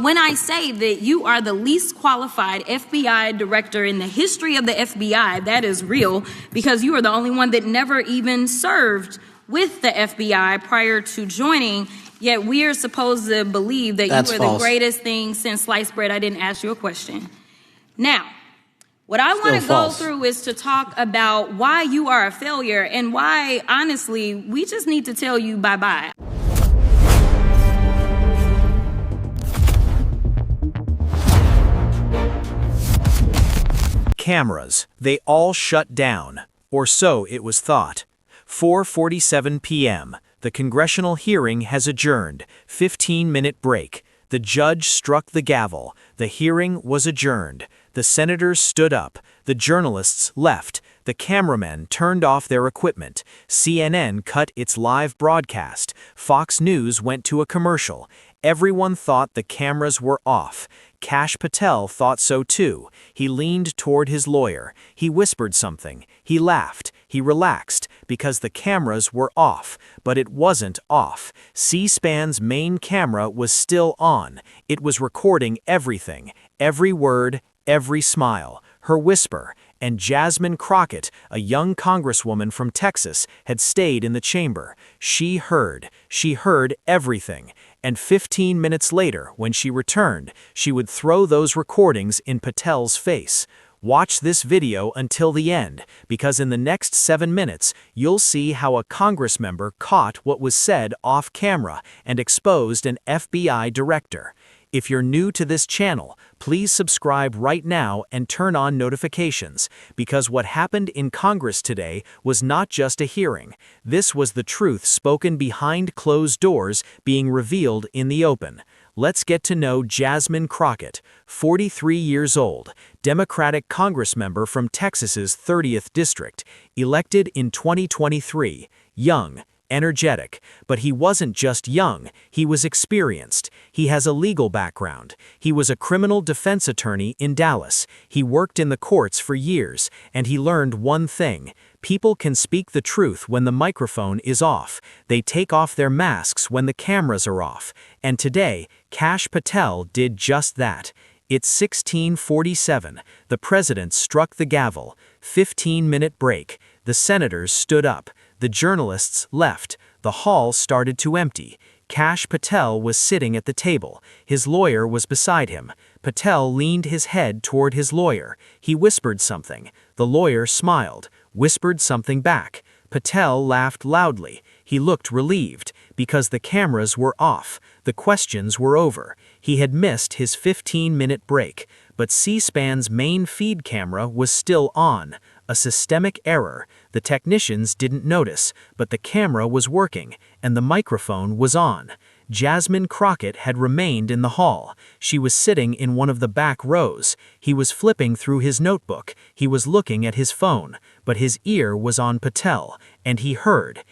When I say that you are the least qualified FBI director in the history of the FBI, that is real, because you are the only one that never even served with the FBI prior to joining, yet we are supposed to believe that That's you are false. the greatest thing since sliced bread. I didn't ask you a question. Now, what I want to go through is to talk about why you are a failure and why, honestly, we just need to tell you bye-bye. Cameras, they all shut down, or so it was thought. 4:47 p.m., the congressional hearing has adjourned, 15-minute break. The judge struck the gavel, the hearing was adjourned. The senators stood up, the journalists left, the cameramen turned off their equipment, CNN cut its live broadcast, Fox News went to a commercial. Everyone thought the cameras were off. Kash Patel thought so too. He leaned toward his lawyer. He whispered something. He laughed. He relaxed because the cameras were off, but it wasn't off. C-SPAN's main camera was still on. It was recording everything, every word, every smile, her whisper, and Jasmine Crockett, a young congresswoman from Texas, had stayed in the chamber. She heard everything. And 15 minutes later, when she returned, she would throw those recordings in Patel's face. Watch this video until the end, because in the next 7 minutes, you'll see how a Congress member caught what was said off camera and exposed an FBI director. If you're new to this channel, please subscribe right now and turn on notifications, because what happened in Congress today was not just a hearing. This was the truth spoken behind closed doors being revealed in the open. Let's get to know Jasmine Crockett, 43 years old, Democratic congressmember from Texas's 30th District, elected in 2023, young, energetic, but he wasn't just young, he was experienced. He has a legal background. He was a criminal defense attorney in Dallas. He worked in the courts for years, and he learned one thing: people can speak the truth when the microphone is off. They take off their masks when the cameras are off. And today, Kash Patel did just that. It's 16:47. The president struck the gavel. 15-minute break. The senators stood up. The journalists left. The hall started to empty. Kash Patel was sitting at the table. His lawyer was beside him. Patel leaned his head toward his lawyer. He whispered something. The lawyer smiled, whispered something back. Patel laughed loudly. He looked relieved, because the cameras were off. The questions were over. He had missed his 15-minute break, but C-SPAN's main feed camera was still on. A systemic error. The technicians didn't notice, but the camera was working, and the microphone was on. Jasmine Crockett had remained in the hall. She was sitting in one of the back rows. He was flipping through his notebook. He was looking at his phone, but his ear was on Patel, and he heard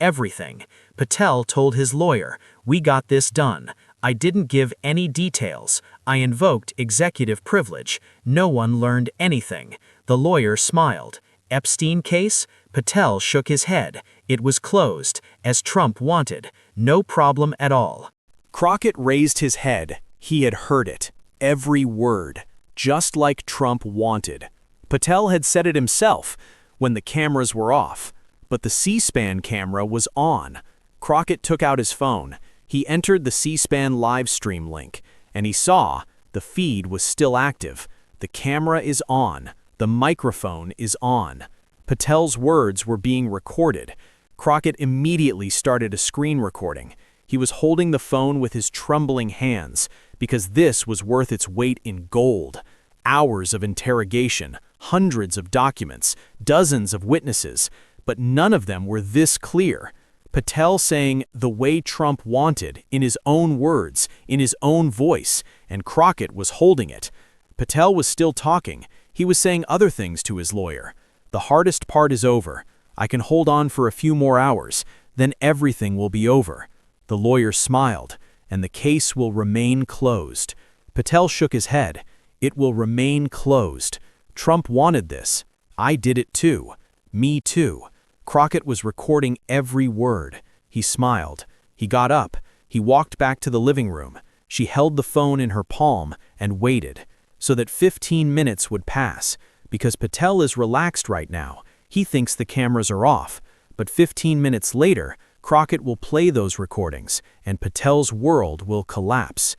everything. Patel told his lawyer, "We got this done. I didn't give any details. I invoked executive privilege. No one learned anything." The lawyer smiled. Epstein case? Patel shook his head. It was closed, as Trump wanted. No problem at all. Crockett raised his head. He had heard it. Every word. Just like Trump wanted. Patel had said it himself when the cameras were off. But the C-SPAN camera was on. Crockett took out his phone. He entered the C-SPAN live stream link, and he saw the feed was still active. The camera is on. The microphone is on. Patel's words were being recorded. Crockett immediately started a screen recording. He was holding the phone with his trembling hands, because this was worth its weight in gold. Hours of interrogation, hundreds of documents, dozens of witnesses, but none of them were this clear. Patel saying the way Trump wanted, in his own words, in his own voice, and Crockett was holding it. Patel was still talking. He was saying other things to his lawyer. "The hardest part is over. I can hold on for a few more hours. Then everything will be over." The lawyer smiled, "And the case will remain closed." Patel shook his head. "It will remain closed. Trump wanted this. I did it too. Me too." Crockett was recording every word. He smiled. He got up. He walked back to the living room. She held the phone in her palm and waited, so that 15 minutes would pass, because Patel is relaxed right now. He thinks the cameras are off, but 15 minutes later, Crockett will play those recordings, and Patel's world will collapse.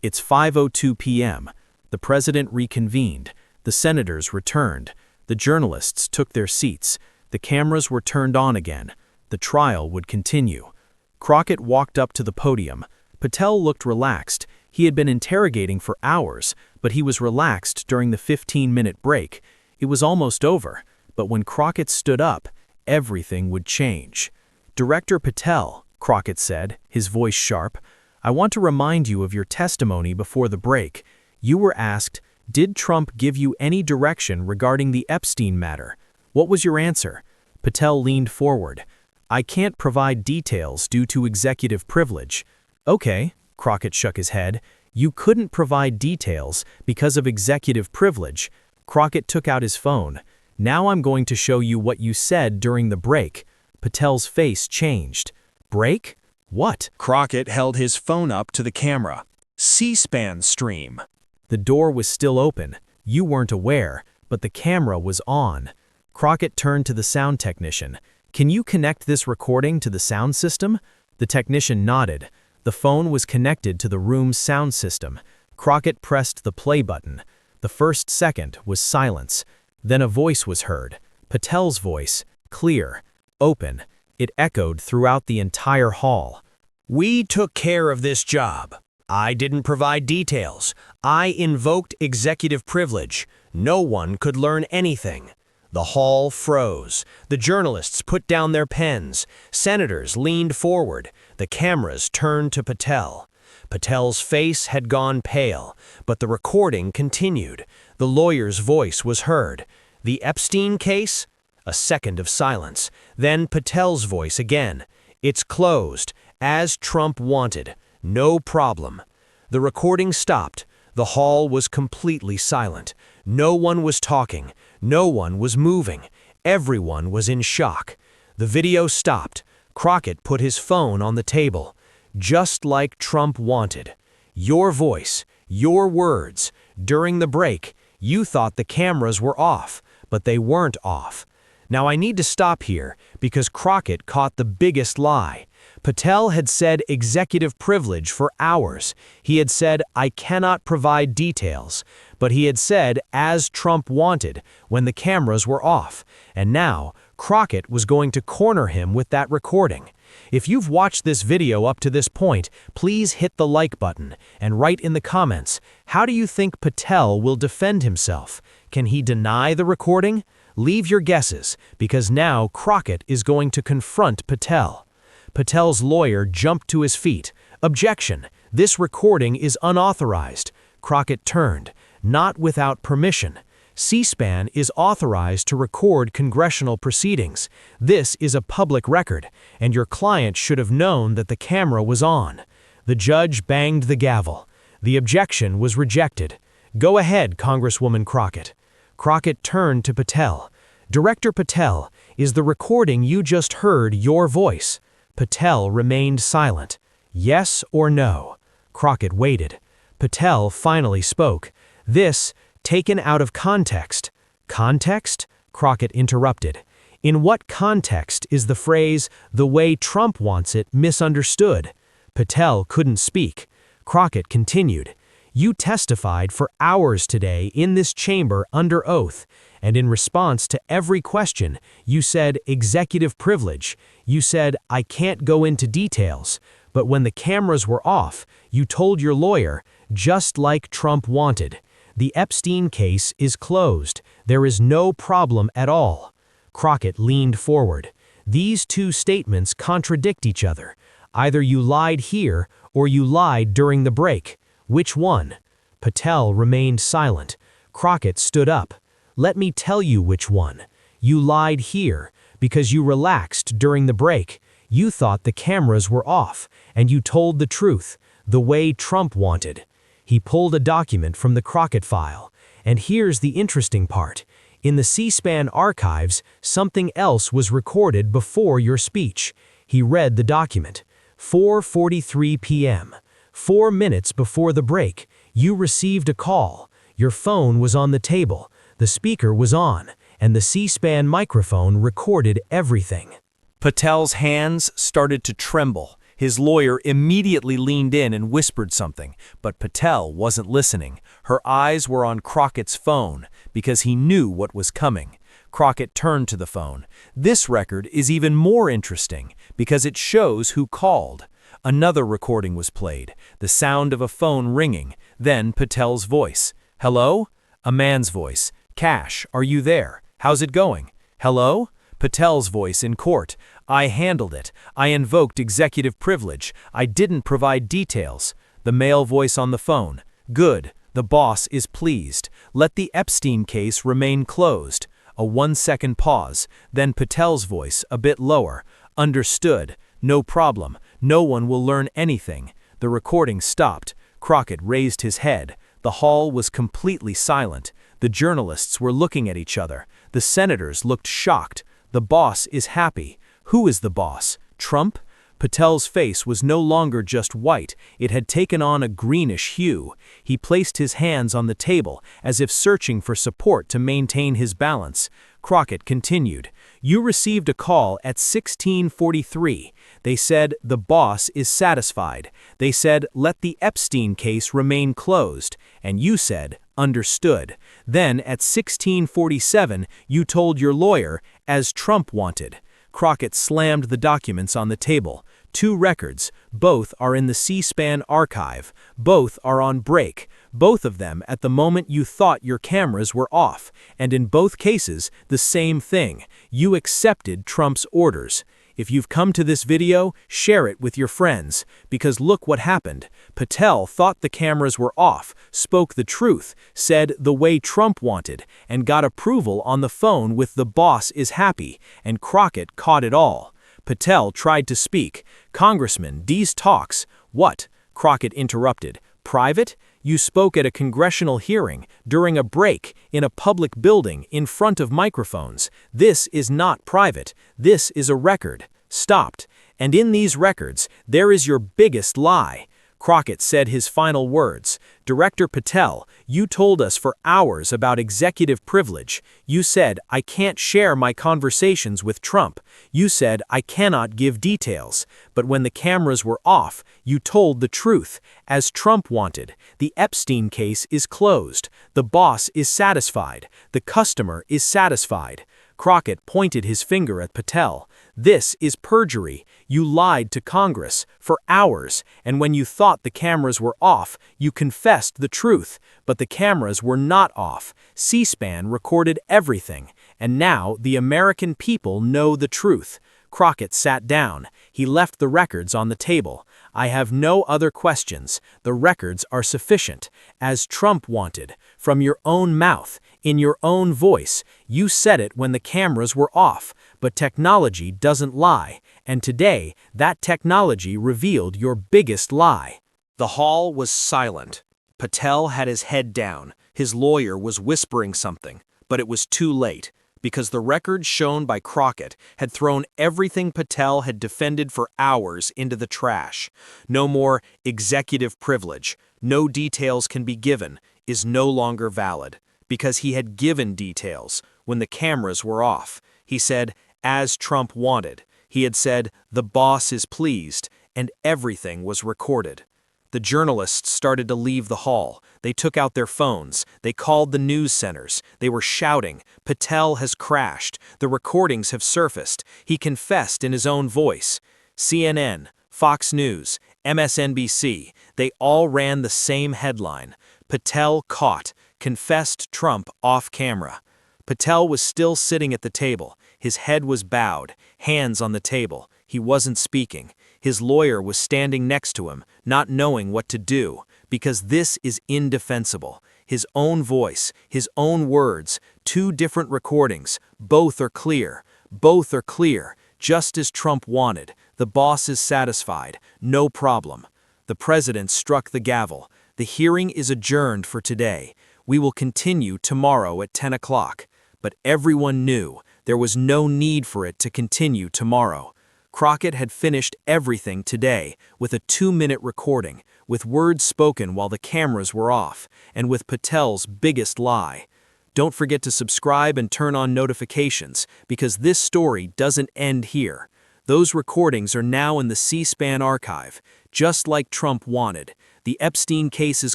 It's 5:02 p.m. The president reconvened. The senators returned. The journalists took their seats. The cameras were turned on again. The trial would continue. Crockett walked up to the podium. Patel looked relaxed. He had been interrogating for hours, but he was relaxed during the 15-minute break. It was almost over, but when Crockett stood up, everything would change. "Director Patel," Crockett said, his voice sharp, "I want to remind you of your testimony before the break. You were asked, did Trump give you any direction regarding the Epstein matter? What was your answer?" Patel leaned forward. "I can't provide details due to executive privilege." "Okay," Crockett shook his head. "You couldn't provide details because of executive privilege." Crockett took out his phone. "Now I'm going to show you what you said during the break." Patel's face changed. "Break? What?" Crockett held his phone up to the camera. C-SPAN stream. The door was still open. You weren't aware, but the camera was on. Crockett turned to the sound technician. "Can you connect this recording to the sound system?" The technician nodded. The phone was connected to the room's sound system. Crockett pressed the play button. The first second was silence. Then a voice was heard. Patel's voice, clear, open. It echoed throughout the entire hall. "We took care of this job. I didn't provide details. I invoked executive privilege. No one could learn anything." The hall froze. The journalists put down their pens. Senators leaned forward. The cameras turned to Patel. Patel's face had gone pale, but the recording continued. The lawyer's voice was heard. "The Epstein case?" A second of silence. Then Patel's voice again. "It's closed, as Trump wanted. No problem." The recording stopped. The hall was completely silent. No one was talking. No one was moving. Everyone was in shock. The video stopped. Crockett put his phone on the table. "Just like Trump wanted. Your voice, your words. During the break, you thought the cameras were off, but they weren't off." Now I need to stop here because Crockett caught the biggest lie. Patel had said executive privilege for hours. He had said, "I cannot provide details." But he had said, "as Trump wanted," when the cameras were off. And now, Crockett was going to corner him with that recording. If you've watched this video up to this point, please hit the like button and write in the comments, how do you think Patel will defend himself? Can he deny the recording? Leave your guesses, because now Crockett is going to confront Patel. Patel's lawyer jumped to his feet. "Objection! This recording is unauthorized." Crockett turned. "Not without permission. C-SPAN is authorized to record congressional proceedings. This is a public record, and your client should have known that the camera was on." The judge banged the gavel. The objection was rejected. "Go ahead, Congresswoman Crockett." Crockett turned to Patel. "Director Patel, is the recording you just heard your voice?" Patel remained silent. "Yes or no?" Crockett waited. Patel finally spoke. "This, taken out of context." "Context?" Crockett interrupted. "In what context is the phrase, 'the way Trump wants it,' misunderstood?" Patel couldn't speak. Crockett continued. "You testified for hours today in this chamber under oath, and in response to every question, you said executive privilege. You said, 'I can't go into details.' But when the cameras were off, you told your lawyer, 'just like Trump wanted.' The Epstein case is closed. There is no problem at all." Crockett leaned forward. "These two statements contradict each other. Either you lied here or you lied during the break. Which one?" Patel remained silent. Crockett stood up. "Let me tell you which one. You lied here because you relaxed during the break. You thought the cameras were off, and you told the truth, the way Trump wanted." He pulled a document from the Crockett file. And here's the interesting part. In the C-SPAN archives, something else was recorded before your speech. He read the document. 4:43 p.m. 4 minutes before the break, you received a call. Your phone was on the table, the speaker was on, and the C-SPAN microphone recorded everything. Patel's hands started to tremble. His lawyer immediately leaned in and whispered something, but Patel wasn't listening. Her eyes were on Crockett's phone because he knew what was coming. Crockett turned to the phone. This record is even more interesting because it shows who called. Another recording was played, the sound of a phone ringing, then Patel's voice. "Hello?" A man's voice. "Kash, are you there? How's it going?" "Hello?" Patel's voice in court. "I handled it. I invoked executive privilege. I didn't provide details." The male voice on the phone. "Good. The boss is pleased. Let the Epstein case remain closed." A 1-second pause. Then Patel's voice, a bit lower. "Understood. No problem. No one will learn anything." The recording stopped. Crockett raised his head. The hall was completely silent. The journalists were looking at each other. The senators looked shocked. The boss is happy. Who is the boss? Trump? Patel's face was no longer just white, it had taken on a greenish hue. He placed his hands on the table, as if searching for support to maintain his balance. Crockett continued, "You received a call at 16:43. They said the boss is satisfied. They said let the Epstein case remain closed. And you said, understood. Then at 16:47, you told your lawyer, as Trump wanted." Crockett slammed the documents on the table. 2 records, both are in the C-SPAN archive, both are on break, both of them at the moment you thought your cameras were off, and in both cases, the same thing. You accepted Trump's orders. If you've come to this video, share it with your friends, because look what happened. Patel thought the cameras were off, spoke the truth, said the way Trump wanted, and got approval on the phone with "the boss is happy," and Crockett caught it all. Patel tried to speak. "Congressman, these talks..." "What?" Crockett interrupted. "Private? You spoke at a congressional hearing, during a break, in a public building, in front of microphones. This is not private. This is a record." Stopped. "And in these records, there is your biggest lie." Crockett said his final words. "Director Patel, you told us for hours about executive privilege. You said, I can't share my conversations with Trump. You said, I cannot give details. But when the cameras were off, you told the truth, as Trump wanted. The Epstein case is closed. The boss is satisfied. The customer is satisfied." Crockett pointed his finger at Patel. "This is perjury. You lied to Congress for hours, and when you thought the cameras were off, you confessed the truth. But the cameras were not off. C-SPAN recorded everything, and now the American people know the truth." Crockett sat down. He left the records on the table. "I have no other questions. The records are sufficient. As Trump wanted, from your own mouth, in your own voice, you said it when the cameras were off. But technology doesn't lie, and today, that technology revealed your biggest lie." The hall was silent. Patel had his head down. His lawyer was whispering something, but it was too late, because the records shown by Crockett had thrown everything Patel had defended for hours into the trash. No more executive privilege, no details can be given, is no longer valid, because he had given details when the cameras were off. He said, as Trump wanted. He had said, the boss is pleased, and everything was recorded. The journalists started to leave the hall. They took out their phones. They called the news centers. They were shouting, Patel has crashed. The recordings have surfaced. He confessed in his own voice. CNN, Fox News, MSNBC, they all ran the same headline. Patel caught, confessed Trump off camera. Patel was still sitting at the table. His head was bowed, hands on the table. He wasn't speaking. His lawyer was standing next to him, not knowing what to do, because this is indefensible. His own voice, his own words, 2 different recordings, both are clear. Both are clear, just as Trump wanted. The boss is satisfied, no problem. The president struck the gavel. The hearing is adjourned for today. We will continue tomorrow at 10 o'clock. But everyone knew there was no need for it to continue tomorrow. Crockett had finished everything today with a 2-minute recording, with words spoken while the cameras were off, and with Patel's biggest lie. Don't forget to subscribe and turn on notifications, because this story doesn't end here. Those recordings are now in the C-SPAN archive, just like Trump wanted. The Epstein case is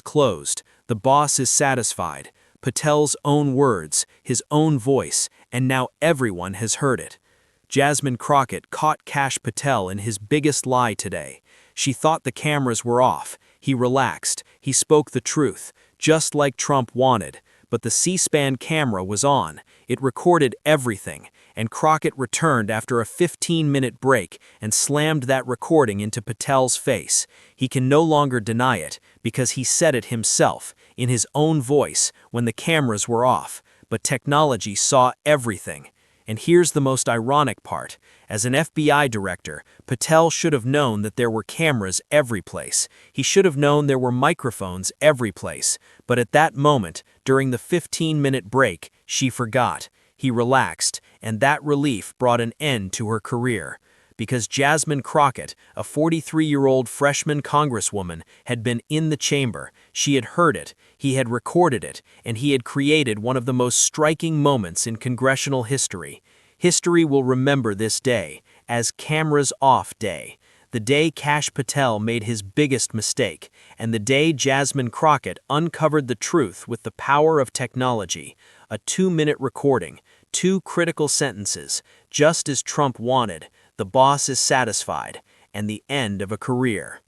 closed, the boss is satisfied. Patel's own words, his own voice, and now everyone has heard it. Jasmine Crockett caught Kash Patel in his biggest lie today. She thought the cameras were off. He relaxed. He spoke the truth, just like Trump wanted. But the C-SPAN camera was on. It recorded everything, and Crockett returned after a 15-minute break and slammed that recording into Patel's face. He can no longer deny it, because he said it himself, in his own voice, when the cameras were off. But technology saw everything. And here's the most ironic part. As an FBI director, Patel should have known that there were cameras every place. He should have known there were microphones every place. But at that moment, during the 15-minute break, she forgot. He relaxed, and that relief brought an end to her career. Because Jasmine Crockett, a 43-year-old freshman congresswoman, had been in the chamber. She had heard it, he had recorded it, and he had created one of the most striking moments in congressional history. History will remember this day as Cameras Off Day, the day Kash Patel made his biggest mistake, and the day Jasmine Crockett uncovered the truth with the power of technology. A 2-minute recording, 2 critical sentences, just as Trump wanted. The boss is satisfied, and the end of a career.